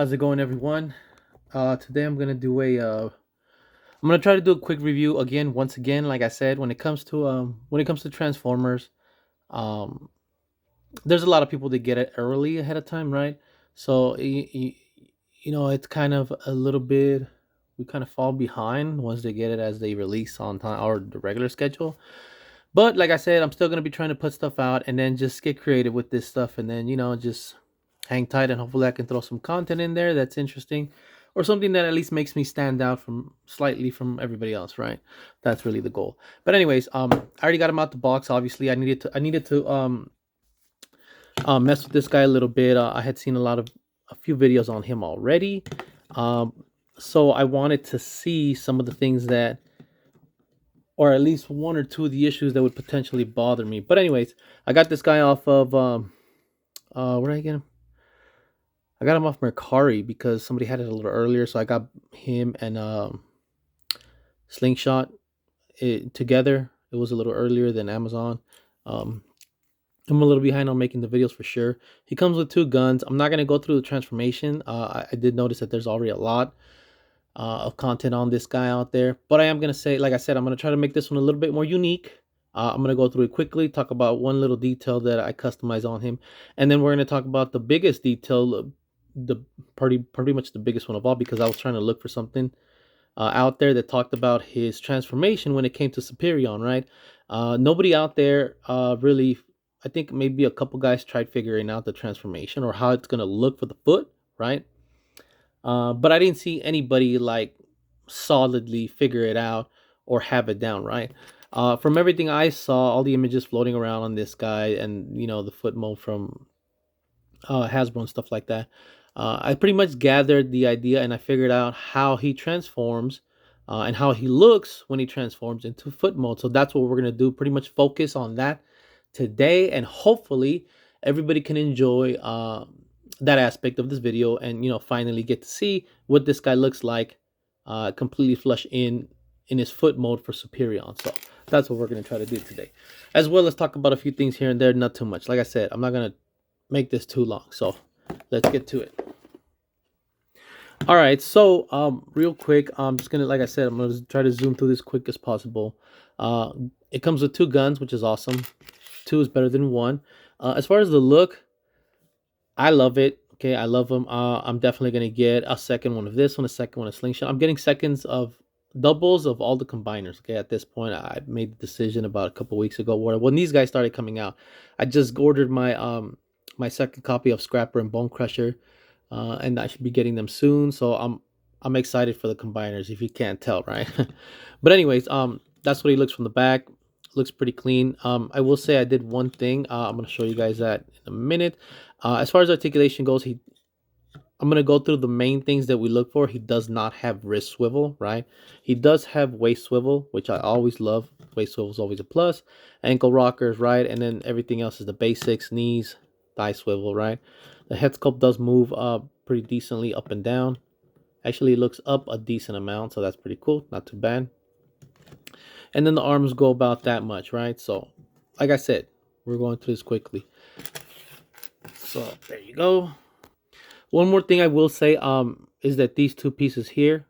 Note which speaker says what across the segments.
Speaker 1: How's it going, everyone? Today I'm gonna do I'm gonna try to do a quick review again. Once again, like I said, when it comes to Transformers, um, there's a lot of people that get it early ahead of time, right? So it's kind of a little bit we kind of fall behind once they get it as they release on time or the regular schedule. But like I said, I'm still gonna be trying to put stuff out and then just get creative with this stuff, and then just hang tight, and hopefully I can throw some content in there that's interesting or something that at least makes me stand out from slightly from everybody else, right? That's really the goal. But anyways, I already got him out the box. Obviously, I needed to mess with this guy a little bit. I had seen a few videos on him already. Um, so I wanted to see some of the things that, or at least one or two of the issues that would potentially bother me. But anyways, I got this guy off of where did I get him? I got him off Mercari because somebody had it a little earlier, so I got him and Slingshot together. It was a little earlier than Amazon. Um, I'm a little behind on making the videos for sure. He comes with two guns. I'm not gonna go through the transformation. I did notice that there's already a lot of content on this guy out there, but I am gonna say, like I said, I'm gonna try to make this one a little bit more unique. I'm gonna go through it quickly, talk about one little detail that I customized on him, and then we're gonna talk about the biggest detail, the pretty much the biggest one of all, because I was trying to look for something out there that talked about his transformation when it came to Superion, right? Nobody out there really. I think maybe a couple guys tried figuring out the transformation or how it's gonna look for the foot, right? But I didn't see anybody like solidly figure it out or have it down, right? From everything I saw, all the images floating around on this guy, and the foot mold from Hasbro and stuff like that, I pretty much gathered the idea and I figured out how he transforms and how he looks when he transforms into foot mode. So that's what we're gonna do. Pretty much focus on that today, and hopefully everybody can enjoy that aspect of this video, and finally get to see what this guy looks like completely flush in his foot mode for Superion. So that's what we're going to try to do today, as well as talk about a few things here and there. Not too much. Like I said, I'm not going to make this too long, so let's get to it. All right, so real quick, I'm just gonna, like I said, I'm gonna try to zoom through this quick as possible. uh it comes with two guns, which is awesome. Two is better than one. As far as the look, I love it. Okay, I love them. I'm definitely gonna get a second one of this one, a second one of Slingshot. I'm getting seconds of doubles of all the combiners. Okay, at this point, I made the decision about a couple weeks ago, where when these guys started coming out, I just ordered my second copy of Scrapper and Bone Crusher, and I should be getting them soon. So I'm excited for the combiners, if you can't tell, right? But anyways, that's what he looks from the back. Looks pretty clean. I will say I did one thing. I'm gonna show you guys that in a minute. As far as articulation goes, I'm gonna go through the main things that we look for. He does not have wrist swivel, right? He does have waist swivel, which I always love. Waist swivel is always a plus. Ankle rockers, right? And then everything else is the basics: knees, thigh swivel, right? The head sculpt does move pretty decently up and down. Actually, it looks up a decent amount, so that's pretty cool. Not too bad. And then the arms go about that much, right? So, like I said, we're going through this quickly. So there you go. One more thing I will say is that these two pieces here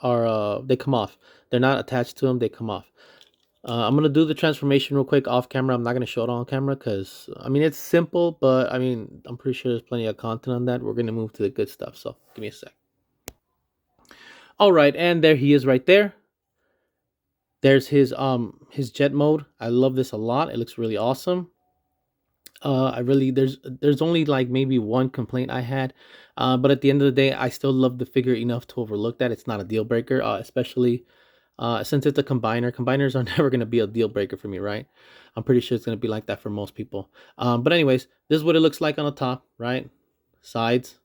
Speaker 1: are they come off. They're not attached to them, they come off. I'm gonna do the transformation real quick off camera. I'm not gonna show it on camera because I mean it's simple, but I mean I'm pretty sure there's plenty of content on that. We're gonna move to the good stuff, so give me a sec. All right, and there he is right there. There's his jet mode. I love this a lot. It looks really awesome. I really there's only like maybe one complaint I had, but at the end of the day, I still love the figure enough to overlook that. It's not a deal breaker, especially since it's a combiner. Combiners are never going to be a deal breaker for me, right? I'm pretty sure it's going to be like that for most people. But anyways, this is what it looks like on the top, right? Sides.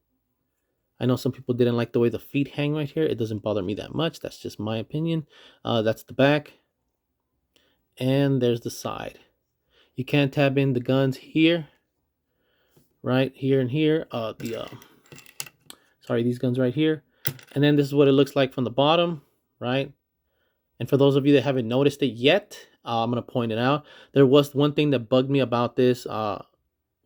Speaker 1: I know some people didn't like the way the feet hang right here. It doesn't bother me that much. That's just my opinion. That's the back, and there's the side. You can tab in the guns here, right here and here. Sorry, these guns right here, and then this is what it looks like from the bottom, right? And for those of you that haven't noticed it yet, I'm gonna point it out. There was one thing that bugged me about this.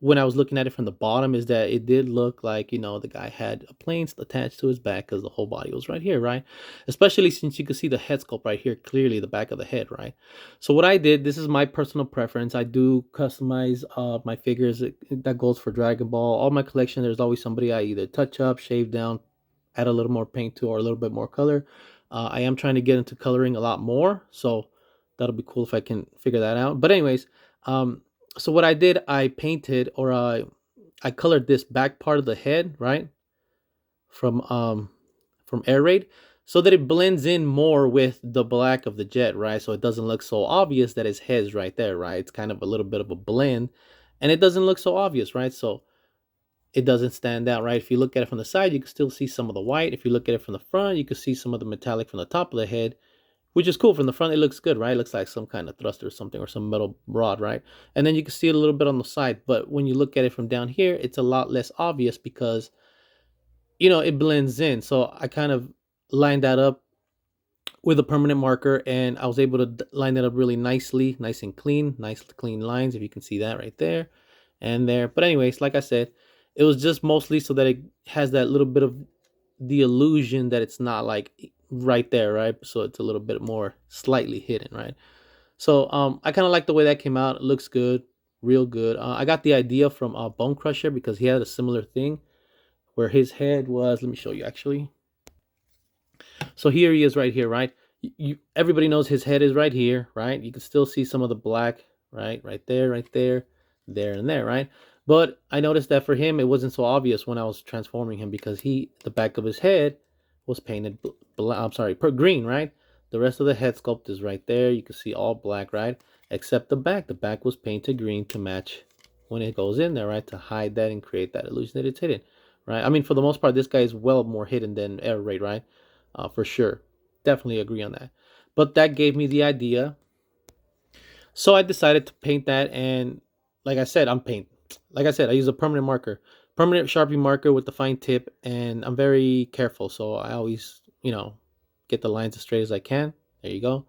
Speaker 1: when I was looking at it from the bottom is that it did look like, the guy had a plane attached to his back because the whole body was right here, right? Especially since you could see the head sculpt right here, clearly the back of the head, right? So what I did, this is my personal preference. I do customize my figures. That goes for Dragon Ball. All my collection, there's always somebody I either touch up, shave down, add a little more paint to, or a little bit more color. I am trying to get into coloring a lot more, so that'll be cool if I can figure that out. But anyways, so what I did, I painted, or I colored this back part of the head, right, from air raid, so that it blends in more with the black of the jet, right? So it doesn't look so obvious that his head's right there, right? It's kind of a little bit of a blend, and it doesn't look so obvious, right? So it doesn't stand out, right? If you look at it from the side, you can still see some of the white. If you look at it from the front, you can see some of the metallic from the top of the head, which is cool. From the front, it looks good, right? It looks like some kind of thruster or something, or some metal rod, right? And then you can see it a little bit on the side. But when you look at it from down here, it's a lot less obvious because, it blends in. So I kind of lined that up with a permanent marker, and I was able to line that up really nicely, nice and clean, nice clean lines, if you can see that right there and there. But anyways, like I said, it was just mostly so that it has that little bit of the illusion that it's not like right there, right? So it's a little bit more slightly hidden, right? So I kind of like the way that came out. It looks good, real good. I got the idea from Bone Crusher because he had a similar thing where his head was. Let me show you actually. So here he is right here, right? Everybody knows his head is right here, right? You can still see some of the black, right? Right there, there and there, right? But I noticed that for him, it wasn't so obvious when I was transforming him because the back of his head was painted, green, right? The rest of the head sculpt is right there. You can see all black, right? Except the back. The back was painted green to match when it goes in there, right? To hide that and create that illusion that it's hidden, right? I mean, for the most part, this guy is well more hidden than air raid, right? For sure. Definitely agree on that. But that gave me the idea. So I decided to paint that. And like I said, Like I said, I use a permanent Sharpie marker with the fine tip. And I'm very careful. So I always, get the lines as straight as I can. There you go.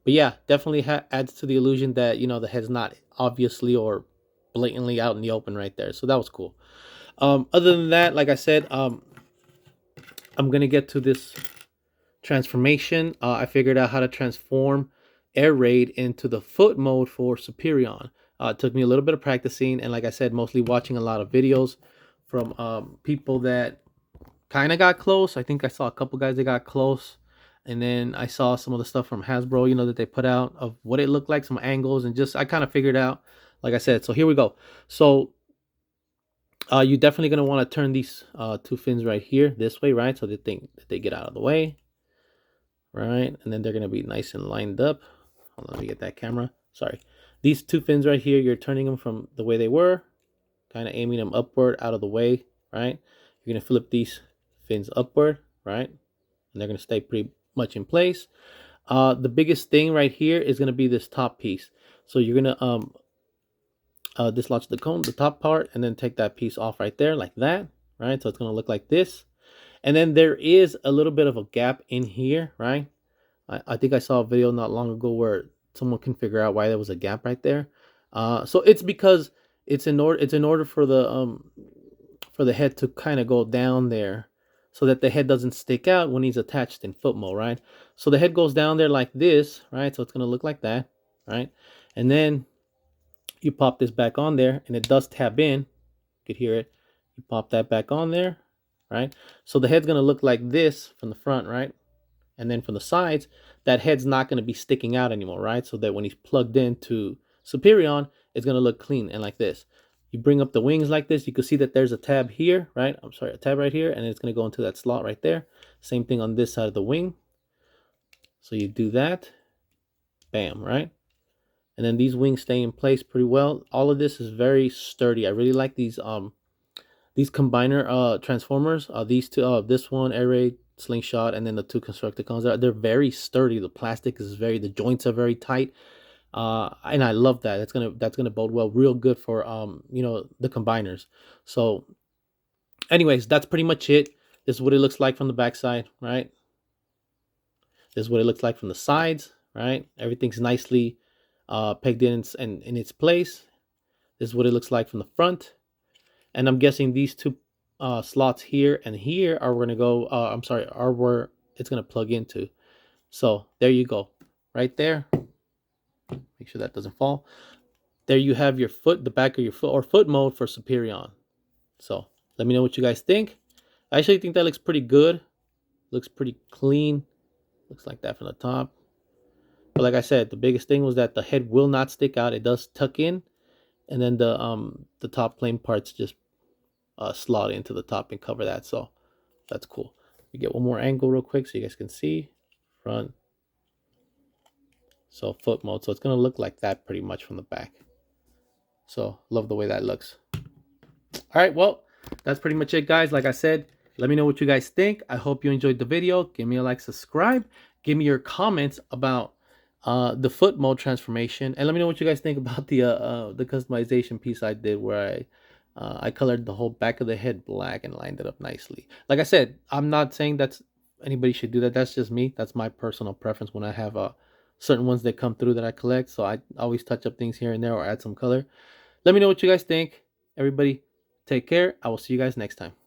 Speaker 1: But yeah, definitely adds to the illusion that, the head's not obviously or blatantly out in the open right there. So that was cool. Other than that, like I said, I'm going to get to this transformation. I figured out how to transform Air Raid into the foot mode for Superion. It took me a little bit of practicing, and like I said, mostly watching a lot of videos from people that kind of got close. I think I saw a couple guys that got close, and then I saw some of the stuff from Hasbro, that they put out of what it looked like, some angles, and just I kind of figured out, like I said. So here we go. So you're definitely gonna want to turn these two fins right here this way, right? So they get out of the way. Right, and then they're going to be nice and lined up. Hold on, let me get that camera. Sorry. These two fins right here, you're turning them from the way they were, kind of aiming them upward out of the way, right? You're going to flip these fins upward, right? And they're going to stay pretty much in place. The biggest thing right here is going to be this top piece. So you're going to dislodge the cone, the top part, and then take that piece off right there like that, right? So it's going to look like this. And then there is a little bit of a gap in here, right? I think I saw a video not long ago where someone can figure out why there was a gap right there. So it's because it's in order for the head to kind of go down there, so that the head doesn't stick out when he's attached in foot mode, right? So the head goes down there like this, right? So it's gonna look like that, right? And then you pop this back on there, and it does tab in. You could hear it. You pop that back on there, right? So the head's gonna look like this from the front, right? And then from the sides, that head's not gonna be sticking out anymore, right? So that when he's plugged into Superion, it's gonna look clean and like this. You bring up the wings like this, you can see that there's a tab here, right? I'm sorry, a tab right here, and it's gonna go into that slot right there. Same thing on this side of the wing. So you do that, bam, right? And then these wings stay in place pretty well. All of this is very sturdy. I really like these combiner transformers. These two, this one, Air Raid, Slingshot, and then the two Constructicons. They're very sturdy. The plastic is the joints are very tight. And I love that. That's gonna bode well, real good for the combiners. So, anyways, that's pretty much it. This is what it looks like from the backside, right? This is what it looks like from the sides, right? Everything's nicely pegged in its place. This is what it looks like from the front. And I'm guessing these two slots here and here are going to go, I'm sorry, are where it's going to plug into. So there you go. Right there. Make sure that doesn't fall. There you have your foot, the back of your foot, or foot mode for Superion. So let me know what you guys think. I actually think that looks pretty good. Looks pretty clean. Looks like that from the top. But like I said, the biggest thing was that the head will not stick out. It does tuck in, and then the top plane parts just slot into the top and cover that. So that's cool. We get one more angle real quick so you guys can see front. So foot mode. So it's gonna look like that pretty much from the back. So love the way that looks. All right, well, that's pretty much it, guys. Like I said, let me know what you guys think. I hope you enjoyed the video. Give me a like, subscribe. Give me your comments about the foot mode transformation, and let me know what you guys think about the customization piece I did, where I colored the whole back of the head black and lined it up nicely. Like I said, I'm not saying that's anybody should do that. That's just me. That's my personal preference when I have certain ones that come through that I collect. So I always touch up things here and there or add some color. Let me know what you guys think. Everybody, take care. I will see you guys next time.